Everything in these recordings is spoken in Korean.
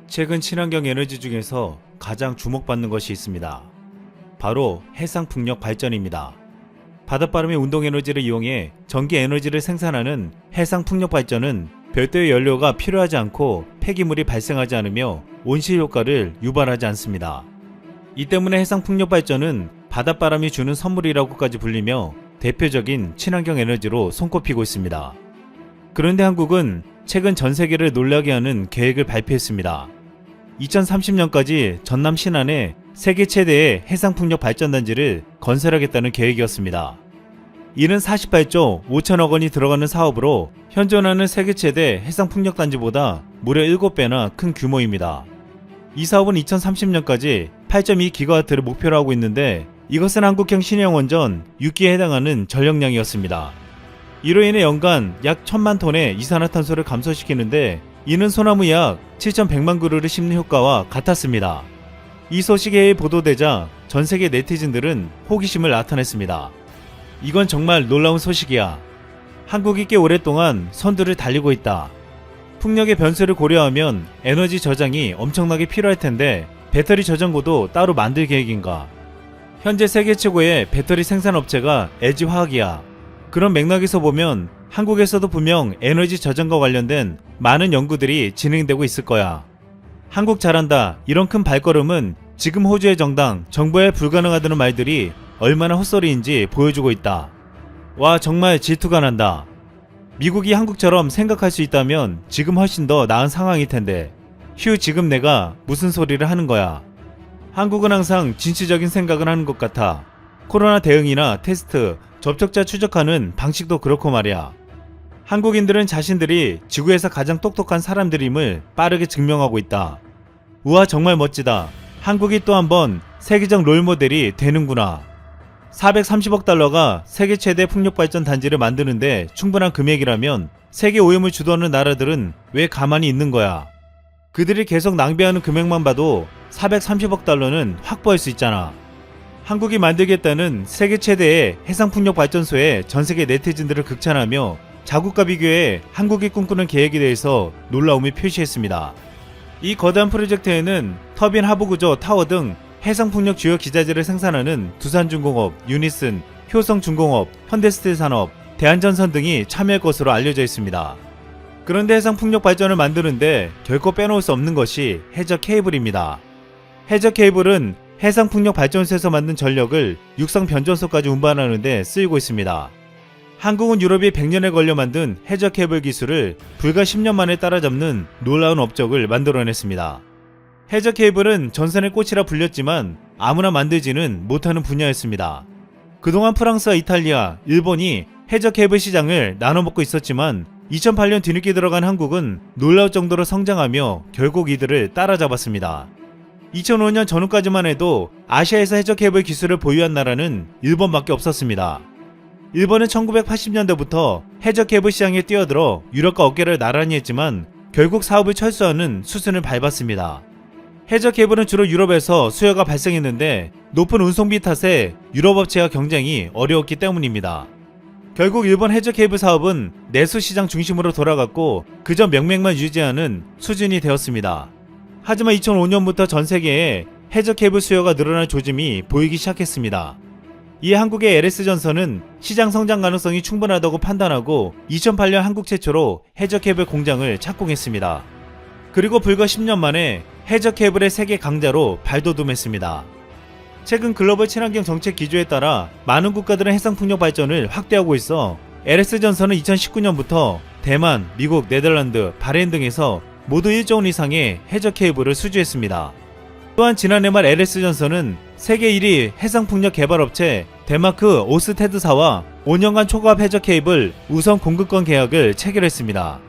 최근 친환경 에너지 중에서 가장 주목받는 것이 있습니다. 바로 해상풍력 발전입니다. 바닷바람의 운동에너지를 이용해 전기 에너지를 생산하는 해상풍력 발전은 별도의 연료가 필요하지 않고 폐기물이 발생하지 않으며 온실 효과를 유발하지 않습니다. 이 때문에 해상풍력 발전은 바닷바람이 주는 선물이라고까지 불리며 대표적인 친환경 에너지로 손꼽히고 있습니다. 그런데 한국은 최근 전 세계를 놀라게 하는 계획을 발표했습니다. 2030년까지 전남 신안에 세계 최대의 해상풍력 발전단지를 건설하겠다는 계획이었습니다. 이는 48조 5천억 원이 들어가는 사업으로 현존하는 세계 최대 해상풍력단지보다 무려 7배나 큰 규모입니다. 이 사업은 2030년까지 8.2기가와트를 목표로 하고 있는데 이것은 한국형 신형 원전 6기에 해당하는 전력량이었습니다. 이로 인해 연간 약 1000만 톤의 이산화탄소를 감소시키는데 이는 소나무 약 7100만 그루를 심는 효과와 같았습니다. 이 소식이 보도되자 전 세계 네티즌들은 호기심을 나타냈습니다. 이건 정말 놀라운 소식이야. 한국이 꽤 오랫동안 선두를 달리고 있다. 풍력의 변수를 고려하면 에너지 저장이 엄청나게 필요할 텐데 배터리 저장고도 따로 만들 계획인가? 현재 세계 최고의 배터리 생산업체가 LG화학이야. 그런 맥락에서 보면 한국에서도 분명 에너지 저장과 관련된 많은 연구들이 진행되고 있을 거야. 한국 잘한다, 이런 큰 발걸음은 지금 호주의 정당, 정부에 불가능하다는 말들이 얼마나 헛소리인지 보여주고 있다. 와, 정말 질투가 난다. 미국이 한국처럼 생각할 수 있다면 지금 훨씬 더 나은 상황일 텐데 휴, 지금 내가 무슨 소리를 하는 거야. 한국은 항상 진취적인 생각을 하는 것 같아. 코로나 대응이나 테스트, 접촉자 추적하는 방식도 그렇고 말이야. 한국인들은 자신들이 지구에서 가장 똑똑한 사람들임을 빠르게 증명하고 있다. 우와, 정말 멋지다. 한국이 또 한번 세계적 롤모델이 되는구나. 430억 달러가 세계 최대 풍력발전 단지를 만드는데 충분한 금액이라면 세계 오염을 주도하는 나라들은 왜 가만히 있는 거야. 그들이 계속 낭비하는 금액만 봐도 430억 달러는 확보할 수 있잖아. 한국이 만들겠다는 세계 최대의 해상풍력 발전소에 전세계 네티즌들을 극찬하며 자국과 비교해 한국이 꿈꾸는 계획에 대해서 놀라움을 표시했습니다. 이 거대한 프로젝트에는 터빈 하부구조 타워 등 해상풍력 주요 기자재를 생산하는 두산중공업, 유니슨, 효성중공업, 현대스틸산업, 대한전선 등이 참여할 것으로 알려져 있습니다. 그런데 해상풍력 발전을 만드는데 결코 빼놓을 수 없는 것이 해저 케이블입니다. 해저 케이블은 해상풍력 발전소에서 만든 전력을 육상 변전소까지 운반하는 데 쓰이고 있습니다. 한국은 유럽이 100년에 걸려 만든 해저 케이블 기술을 불과 10년 만에 따라잡는 놀라운 업적을 만들어냈습니다. 해저 케이블은 전선의 꽃이라 불렸지만 아무나 만들지는 못하는 분야였습니다. 그동안 프랑스와 이탈리아, 일본이 해저 케이블 시장을 나눠먹고 있었지만 2008년 뒤늦게 들어간 한국은 놀라울 정도로 성장하며 결국 이들을 따라잡았습니다. 2005년 전후까지만 해도 아시아에서 해저 케이블 기술을 보유한 나라는 일본밖에 없었습니다. 일본은 1980년대부터 해저 케이블 시장에 뛰어들어 유럽과 어깨를 나란히 했지만 결국 사업을 철수하는 수순을 밟았습니다. 해저 케이블은 주로 유럽에서 수요가 발생했는데 높은 운송비 탓에 유럽 업체와 경쟁이 어려웠기 때문입니다. 결국 일본 해저 케이블 사업은 내수 시장 중심으로 돌아갔고 그저 명맥만 유지하는 수준이 되었습니다. 하지만 2005년부터 전 세계에 해저 케이블 수요가 늘어날 조짐이 보이기 시작했습니다. 이에 한국의 LS전선은 시장 성장 가능성이 충분하다고 판단하고 2008년 한국 최초로 해저 케이블 공장을 착공했습니다. 그리고 불과 10년 만에 해저 케이블의 세계 강자로 발돋움했습니다. 최근 글로벌 친환경 정책 기조에 따라 많은 국가들은 해상풍력 발전을 확대하고 있어 LS전선은 2019년부터 대만, 미국, 네덜란드, 바레인 등에서 모두 1조 원 이상의 해저 케이블을 수주했습니다. 또한 지난해 말 LS전선은 세계 1위 해상풍력 개발업체 덴마크 오스테드사와 5년간 초과합 해저 케이블 우선 공급권 계약을 체결했습니다.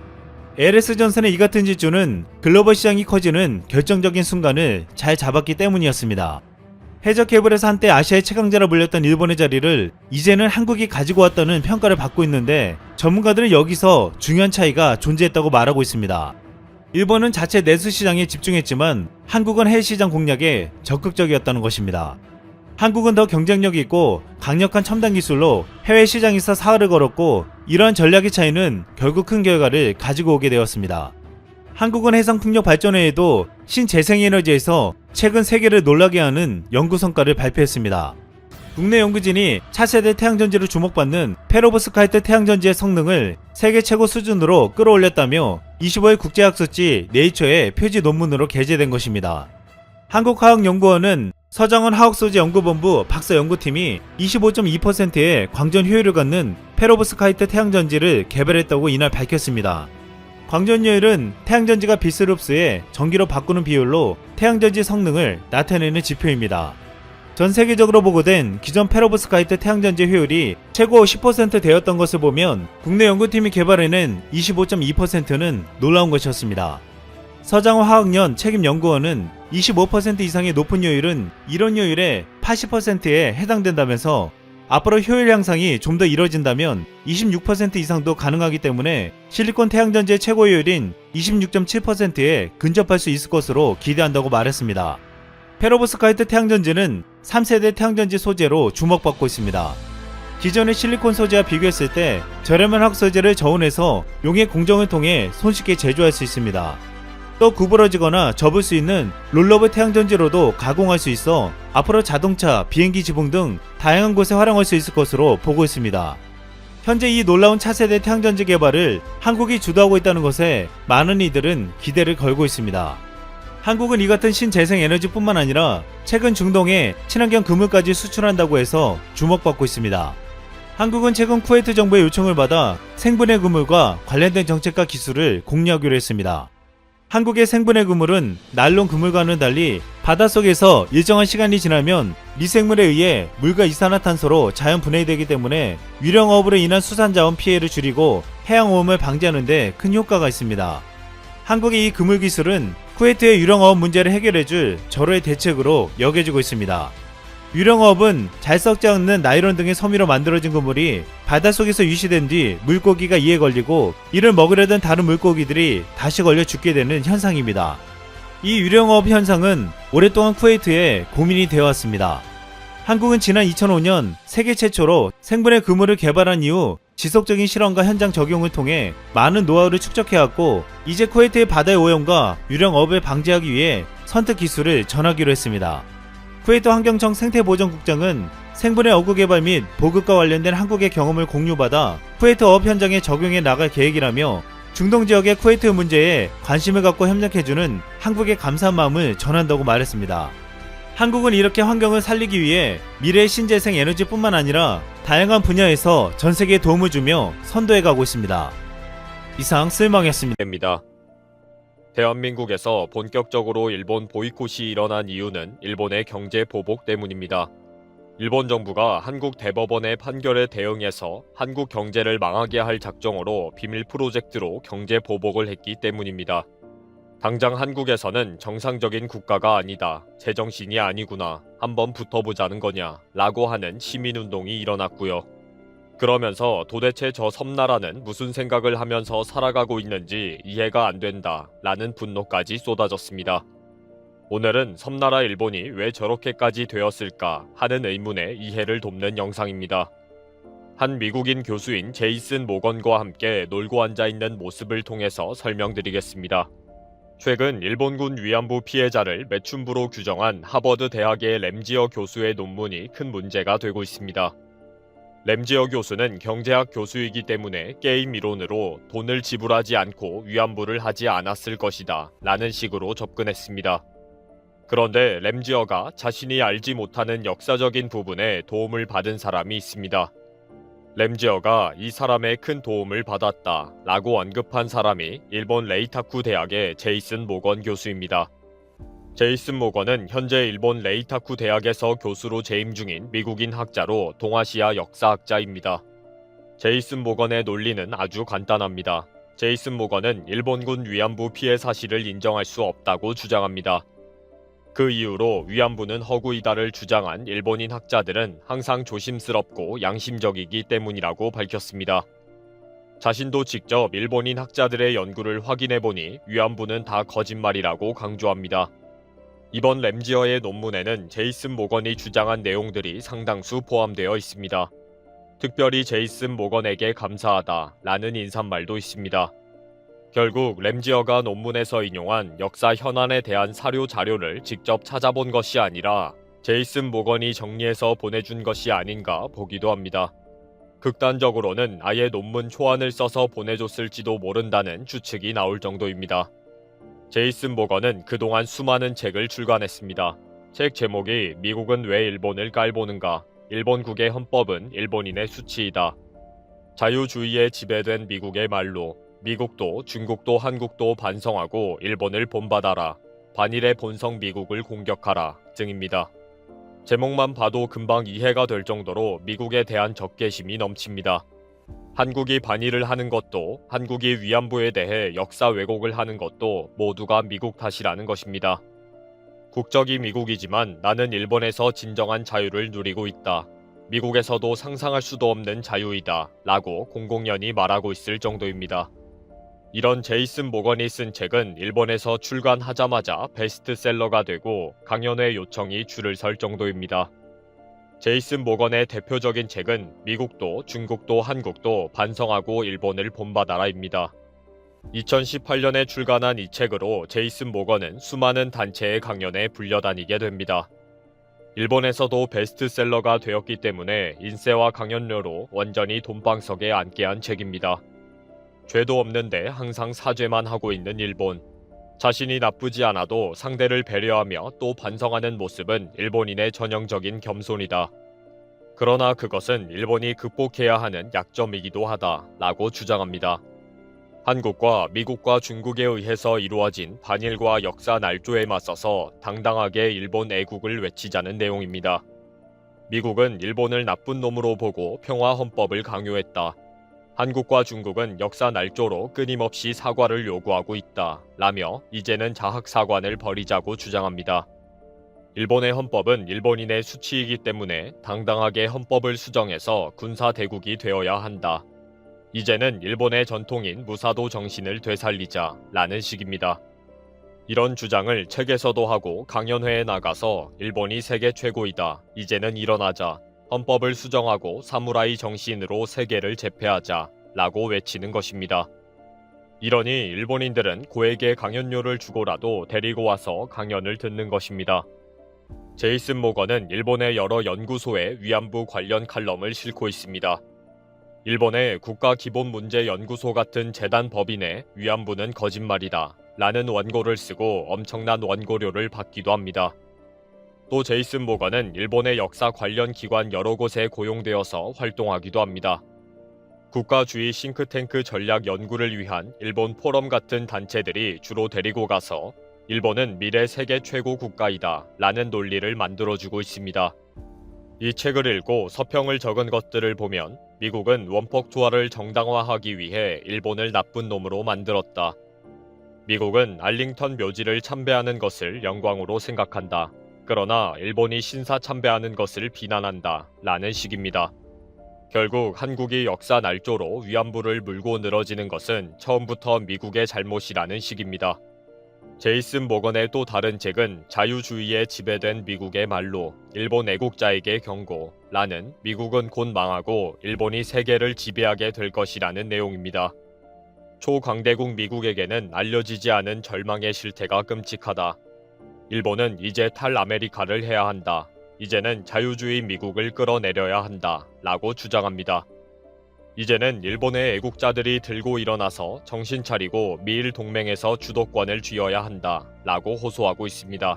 LS전선의 이 같은 질주는 글로벌 시장이 커지는 결정적인 순간을 잘 잡았기 때문이었습니다. 해저 케이블에서 한때 아시아의 최강자라 불렸던 일본의 자리를 이제는 한국이 가지고 왔다는 평가를 받고 있는데 전문가들은 여기서 중요한 차이가 존재했다고 말하고 있습니다. 일본은 자체 내수 시장에 집중했지만 한국은 해외 시장 공략에 적극적이었다는 것입니다. 한국은 더 경쟁력 있고 강력한 첨단 기술로 해외 시장에서 사활을 걸었고 이러한 전략의 차이는 결국 큰 결과를 가지고 오게 되었습니다. 한국은 해상풍력 발전 외에도 신재생에너지에서 최근 세계를 놀라게 하는 연구 성과를 발표했습니다. 국내 연구진이 차세대 태양전지로 주목받는 페로브스카이트 태양전지의 성능을 세계 최고 수준으로 끌어올렸다며 25일 국제학술지 네이처의 표지 논문으로 게재된 것입니다. 한국화학연구원은 서정원 화학소재연구본부 박사 연구팀이 25.2%의 광전 효율을 갖는 페로브스카이트 태양전지를 개발했다고 이날 밝혔습니다. 광전효율은 태양전지가 빛을 흡수해 전기로 바꾸는 비율로 태양전지 성능을 나타내는 지표입니다. 전 세계적으로 보고된 기존 페로브스카이트 태양전지 효율이 최고 10% 되었던 것을 보면 국내 연구팀이 개발해낸 25.2%는 놀라운 것이었습니다. 서장호 화학연 책임연구원은 25% 이상의 높은 효율은 이론 효율의 80%에 해당된다면서 앞으로 효율 향상이 좀 더 이뤄진다면 26% 이상도 가능하기 때문에 실리콘 태양전지의 최고 효율인 26.7%에 근접할 수 있을 것으로 기대한다고 말했습니다. 페로브스카이트 태양전지는 3세대 태양전지 소재로 주목받고 있습니다. 기존의 실리콘 소재와 비교했을 때 저렴한 화학소재를 저온해서 용의 공정을 통해 손쉽게 제조할 수 있습니다. 또 구부러지거나 접을 수 있는 롤러브 태양전지로도 가공할 수 있어 앞으로 자동차, 비행기 지붕 등 다양한 곳에 활용할 수 있을 것으로 보고 있습니다. 현재 이 놀라운 차세대 태양전지 개발을 한국이 주도하고 있다는 것에 많은 이들은 기대를 걸고 있습니다. 한국은 이 같은 신재생에너지뿐만 아니라 최근 중동에 친환경 금을까지 수출한다고 해서 주목받고 있습니다. 한국은 최근 쿠웨이트 정부의 요청을 받아 생분해 그물과 관련된 정책과 기술을 공유하기로 했습니다. 한국의 생분해 그물은 나일론 그물과는 달리 바닷속에서 일정한 시간이 지나면 미생물에 의해 물과 이산화탄소로 자연 분해되기 때문에 유령어업으로 인한 수산자원 피해를 줄이고 해양오염을 방지하는 데 큰 효과가 있습니다. 한국의 이 그물 기술은 쿠웨이트의 유령어업 문제를 해결해줄 절호의 대책으로 여겨지고 있습니다. 유령어업은 잘 썩지 않는 나일론 등의 섬유로 만들어진 그물이 바닷속에서 유실된 뒤 물고기가 이에 걸리고 이를 먹으려던 다른 물고기들이 다시 걸려 죽게 되는 현상입니다. 이 유령어업 현상은 오랫동안 쿠웨이트에 고민이 되어 왔습니다. 한국은 지난 2005년 세계 최초로 생분해 그물을 개발한 이후 지속적인 실험과 현장 적용을 통해 많은 노하우를 축적해왔고 이제 쿠웨이트의 바다의 오염과 유령어업을 방지하기 위해 선택 기술을 전하기로 했습니다. 쿠웨이트 환경청 생태보전국장은 생분해 어구 개발 및 보급과 관련된 한국의 경험을 공유받아 쿠웨이트 어업 현장에 적용해 나갈 계획이라며 중동 지역의 쿠웨이트 문제에 관심을 갖고 협력해주는 한국의 감사한 마음을 전한다고 말했습니다. 한국은 이렇게 환경을 살리기 위해 미래의 신재생 에너지뿐만 아니라 다양한 분야에서 전 세계에 도움을 주며 선도해가고 있습니다. 이상 쓸망이었습니다. 대한민국에서 본격적으로 일본 보이콧이 일어난 이유는 일본의 경제 보복 때문입니다. 일본 정부가 한국 대법원의 판결에 대응해서 한국 경제를 망하게 할 작정으로 비밀 프로젝트로 경제 보복을 했기 때문입니다. 당장 한국에서는 정상적인 국가가 아니다, 제정신이 아니구나, 한번 붙어보자는 거냐 라고 하는 시민운동이 일어났고요. 그러면서 도대체 저 섬나라는 무슨 생각을 하면서 살아가고 있는지 이해가 안 된다 라는 분노까지 쏟아졌습니다. 오늘은 섬나라 일본이 왜 저렇게까지 되었을까 하는 의문의 이해를 돕는 영상입니다. 한 미국인 교수인 제이슨 모건과 함께 놀고 앉아있는 모습을 통해서 설명드리겠습니다. 최근 일본군 위안부 피해자를 매춘부로 규정한 하버드 대학의 램지어 교수의 논문이 큰 문제가 되고 있습니다. 램지어 교수는 경제학 교수이기 때문에 게임 이론으로 돈을 지불하지 않고 위안부를 하지 않았을 것이다 라는 식으로 접근했습니다. 그런데 램지어가 자신이 알지 못하는 역사적인 부분에 도움을 받은 사람이 있습니다. 램지어가 이 사람의 큰 도움을 받았다 라고 언급한 사람이 일본 레이타쿠 대학의 제이슨 모건 교수입니다. 제이슨 모건은 현재 일본 레이타쿠 대학에서 교수로 재임 중인 미국인 학자로 동아시아 역사학자입니다. 제이슨 모건의 논리는 아주 간단합니다. 제이슨 모건은 일본군 위안부 피해 사실을 인정할 수 없다고 주장합니다. 그 이유로 위안부는 허구이다를 주장한 일본인 학자들은 항상 조심스럽고 양심적이기 때문이라고 밝혔습니다. 자신도 직접 일본인 학자들의 연구를 확인해보니 위안부는 다 거짓말이라고 강조합니다. 이번 램지어의 논문에는 제이슨 모건이 주장한 내용들이 상당수 포함되어 있습니다. 특별히 제이슨 모건에게 감사하다 라는 인사말도 있습니다. 결국 램지어가 논문에서 인용한 역사 현안에 대한 사료 자료를 직접 찾아본 것이 아니라 제이슨 모건이 정리해서 보내준 것이 아닌가 보기도 합니다. 극단적으로는 아예 논문 초안을 써서 보내줬을지도 모른다는 추측이 나올 정도입니다. 제이슨 모건은 그동안 수많은 책을 출간했습니다. 책 제목이 미국은 왜 일본을 깔보는가, 일본국의 헌법은 일본인의 수치이다. 자유주의에 지배된 미국의 말로 미국도 중국도 한국도 반성하고 일본을 본받아라. 반일의 본성 미국을 공격하라 등입니다. 제목만 봐도 금방 이해가 될 정도로 미국에 대한 적개심이 넘칩니다. 한국이 반일을 하는 것도 한국이 위안부에 대해 역사 왜곡을 하는 것도 모두가 미국 탓이라는 것입니다. 국적이 미국이지만 나는 일본에서 진정한 자유를 누리고 있다. 미국에서도 상상할 수도 없는 자유이다. 라고 공공연히 말하고 있을 정도입니다. 이런 제이슨 모건이 쓴 책은 일본에서 출간하자마자 베스트셀러가 되고 강연회 요청이 줄을 설 정도입니다. 제이슨 모건의 대표적인 책은 미국도 중국도 한국도 반성하고 일본을 본받아라입니다. 2018년에 출간한 이 책으로 제이슨 모건은 수많은 단체의 강연에 불려다니게 됩니다. 일본에서도 베스트셀러가 되었기 때문에 인세와 강연료로 완전히 돈방석에 앉게 한 책입니다. 죄도 없는데 항상 사죄만 하고 있는 일본. 자신이 나쁘지 않아도 상대를 배려하며 또 반성하는 모습은 일본인의 전형적인 겸손이다. 그러나 그것은 일본이 극복해야 하는 약점이기도 하다 라고 주장합니다. 한국과 미국과 중국에 의해서 이루어진 반일과 역사 날조에 맞서서 당당하게 일본 애국을 외치자는 내용입니다. 미국은 일본을 나쁜 놈으로 보고 평화 헌법을 강요했다. 한국과 중국은 역사 날조로 끊임없이 사과를 요구하고 있다. 라며 이제는 자학사관을 버리자고 주장합니다. 일본의 헌법은 일본인의 수치이기 때문에 당당하게 헌법을 수정해서 군사대국이 되어야 한다. 이제는 일본의 전통인 무사도 정신을 되살리자 라는 식입니다. 이런 주장을 책에서도 하고 강연회에 나가서 일본이 세계 최고이다. 이제는 일어나자. 헌법을 수정하고 사무라이 정신으로 세계를 제패하자 라고 외치는 것입니다. 이러니 일본인들은 고액의 강연료를 주고라도 데리고 와서 강연을 듣는 것입니다. 제이슨 모건은 일본의 여러 연구소에 위안부 관련 칼럼을 싣고 있습니다. 일본의 국가기본문제연구소 같은 재단 법인에 위안부는 거짓말이다 라는 원고를 쓰고 엄청난 원고료를 받기도 합니다. 또 제이슨 모건은 일본의 역사 관련 기관 여러 곳에 고용되어서 활동하기도 합니다. 국가주의 싱크탱크 전략 연구를 위한 일본 포럼 같은 단체들이 주로 데리고 가서 일본은 미래 세계 최고 국가이다 라는 논리를 만들어주고 있습니다. 이 책을 읽고 서평을 적은 것들을 보면 미국은 원폭 투하를 정당화하기 위해 일본을 나쁜 놈으로 만들었다. 미국은 알링턴 묘지를 참배하는 것을 영광으로 생각한다. 그러나 일본이 신사 참배하는 것을 비난한다 라는 식입니다. 결국 한국이 역사 날조로 위안부를 물고 늘어지는 것은 처음부터 미국의 잘못이라는 식입니다. 제이슨 모건의 또 다른 책은 자유주의에 지배된 미국의 말로 일본 애국자에게 경고 라는 미국은 곧 망하고 일본이 세계를 지배하게 될 것이라는 내용입니다. 초강대국 미국에게는 알려지지 않은 절망의 실태가 끔찍하다. 일본은 이제 탈아메리카를 해야 한다. 이제는 자유주의 미국을 끌어내려야 한다. 라고 주장합니다. 이제는 일본의 애국자들이 들고 일어나서 정신 차리고 미일 동맹에서 주도권을 쥐어야 한다. 라고 호소하고 있습니다.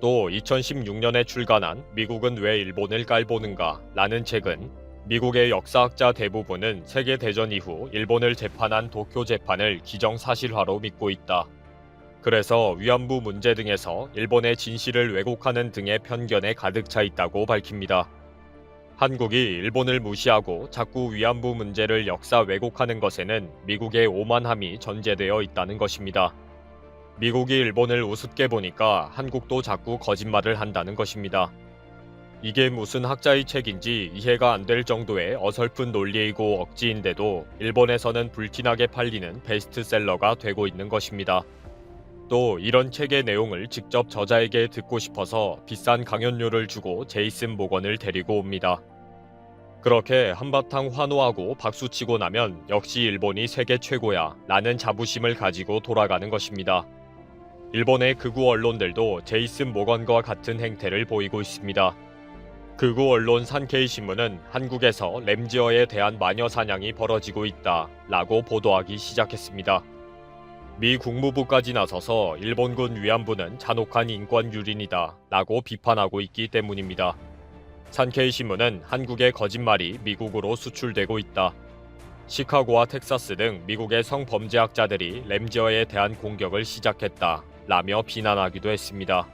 또 2016년에 출간한 미국은 왜 일본을 깔보는가 라는 책은 미국의 역사학자 대부분은 세계대전 이후 일본을 재판한 도쿄 재판을 기정사실화로 믿고 있다. 그래서 위안부 문제 등에서 일본의 진실을 왜곡하는 등의 편견에 가득 차 있다고 밝힙니다. 한국이 일본을 무시하고 자꾸 위안부 문제를 역사 왜곡하는 것에는 미국의 오만함이 전제되어 있다는 것입니다. 미국이 일본을 우습게 보니까 한국도 자꾸 거짓말을 한다는 것입니다. 이게 무슨 학자의 책인지 이해가 안 될 정도의 어설픈 논리이고 억지인데도 일본에서는 불티나게 팔리는 베스트셀러가 되고 있는 것입니다. 또 이런 책의 내용을 직접 저자에게 듣고 싶어서 비싼 강연료를 주고 제이슨 모건을 데리고 옵니다. 그렇게 한바탕 환호하고 박수치고 나면 역시 일본이 세계 최고야 라는 자부심을 가지고 돌아가는 것입니다. 일본의 극우 언론들도 제이슨 모건과 같은 행태를 보이고 있습니다. 극우 언론 산케이 신문은 한국에서 램지어에 대한 마녀 사냥이 벌어지고 있다 라고 보도하기 시작했습니다. 미 국무부까지 나서서 일본군 위안부는 잔혹한 인권 유린이다 라고 비판하고 있기 때문입니다. 산케이 신문은 한국의 거짓말이 미국으로 수출되고 있다. 시카고와 텍사스 등 미국의 성범죄학자들이 램지어에 대한 공격을 시작했다 라며 비난하기도 했습니다.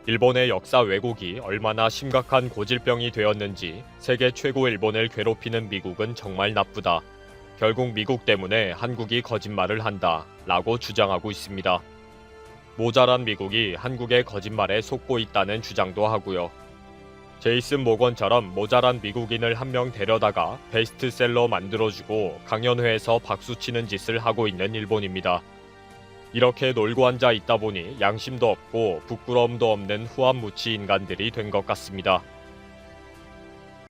일본의 역사 왜곡이 얼마나 심각한 고질병이 되었는지 세계 최고 일본을 괴롭히는 미국은 정말 나쁘다. 결국 미국 때문에 한국이 거짓말을 한다 라고 주장하고 있습니다. 모자란 미국이 한국의 거짓말에 속고 있다는 주장도 하고요. 제이슨 모건처럼 모자란 미국인을 한 명 데려다가 베스트셀러 만들어주고 강연회에서 박수치는 짓을 하고 있는 일본입니다. 이렇게 놀고 앉아 있다 보니 양심도 없고 부끄러움도 없는 후한무치 인간들이 된 것 같습니다.